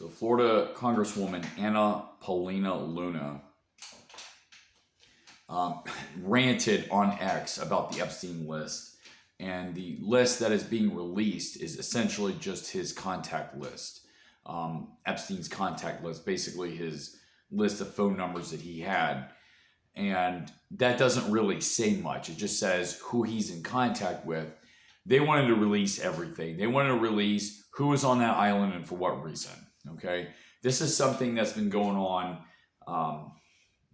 So Florida Congresswoman Paulina Luna ranted on X about the Epstein list. And the list that is being released is essentially just his contact list. Epstein's contact list, basically his list of phone numbers that he had. And that doesn't really say much. It just says who he's in contact with. They wanted to release everything. They wanted to release who was on that island and for what reason. Okay, this is something that's been going on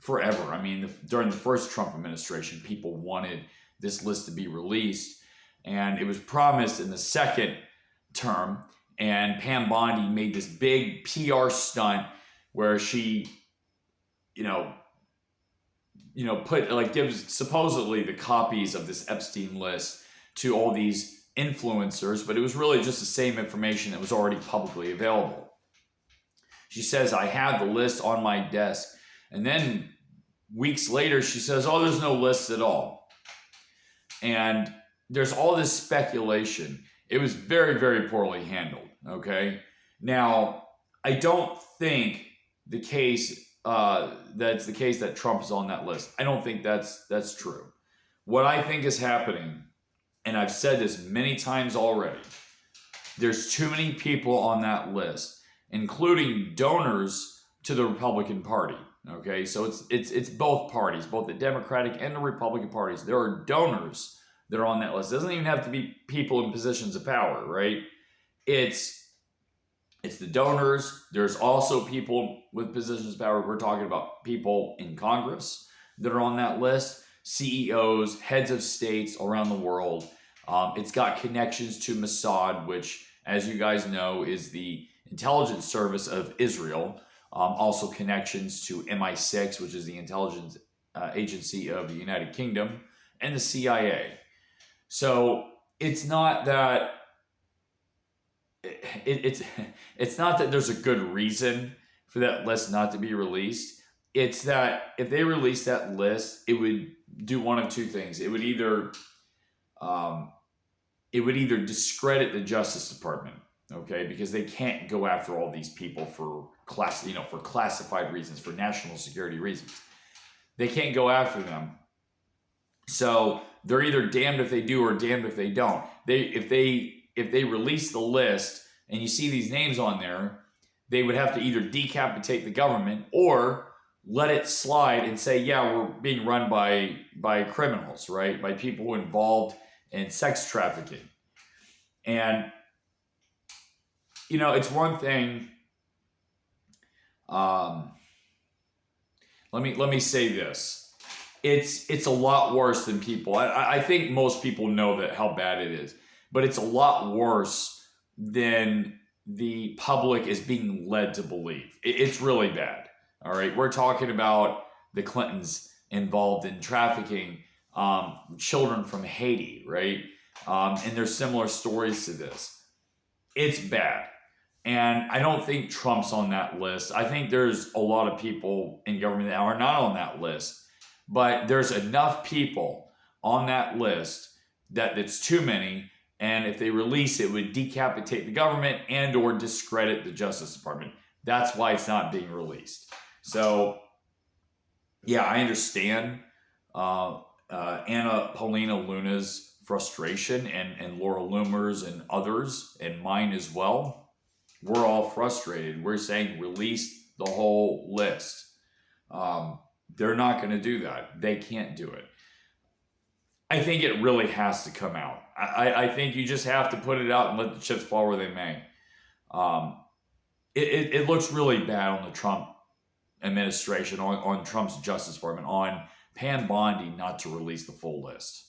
forever. I mean, during the first Trump administration, people wanted this list to be released, and it was promised in the second term. And Pam Bondi made this big PR stunt where she, gives supposedly the copies of this Epstein list to all these influencers, but it was really just the same information that was already publicly available. She says, I have the list on my desk. And then weeks later, she says, oh, there's no list at all. And there's all this speculation. It was very, very poorly handled, okay? Now, I don't think the case, that's the case that Trump is on that list. I don't think that's true. What I think is happening, and I've said this many times already, there's too many people on that list, including donors to the Republican Party. Okay, so it's both parties, both the Democratic and the Republican parties. There are donors that are on that list. It doesn't even have to be people in positions of power, right? It's the donors. There's also people with positions of power. We're talking about people in Congress that are on that list, CEOs, heads of states around the world. It's got connections to Mossad, which, as you guys know, is the intelligence service of Israel. Also connections to MI6, which is the intelligence agency of the United Kingdom, and the CIA. So it's not that it's not that there's a good reason for that list not to be released. It's that if they release that list, it would do one of two things. It would either discredit the Justice Department, okay, because they can't go after all these people for for classified reasons, for national security reasons. They can't go after them. So they're either damned if they do or damned if they don't. If they release the list and you see these names on there, they would have to either decapitate the government or let it slide and say, yeah, we're being run by criminals, right? By people involved in sex trafficking. And it's one thing. Let me say this. It's a lot worse than people. I think most people know that how bad it is, but it's a lot worse than the public is being led to believe. It's really bad. All right, we're talking about the Clintons involved in trafficking children from Haiti, right? And there's similar stories to this. It's bad. And I don't think Trump's on that list. I think there's a lot of people in government that are not on that list. But there's enough people on that list that it's too many. And if they release it, it would decapitate the government and or discredit the Justice Department. That's why it's not being released. So, yeah, I understand Paulina Luna's frustration and Laura Loomer's and others, and mine as well. We're all frustrated. We're saying release the whole list. They're not going to do that. They can't do it. I think it really has to come out. I think you just have to put it out and let the chips fall where they may. It looks really bad on the Trump administration, on Trump's Justice Department, on Pam Bondi not to release the full list.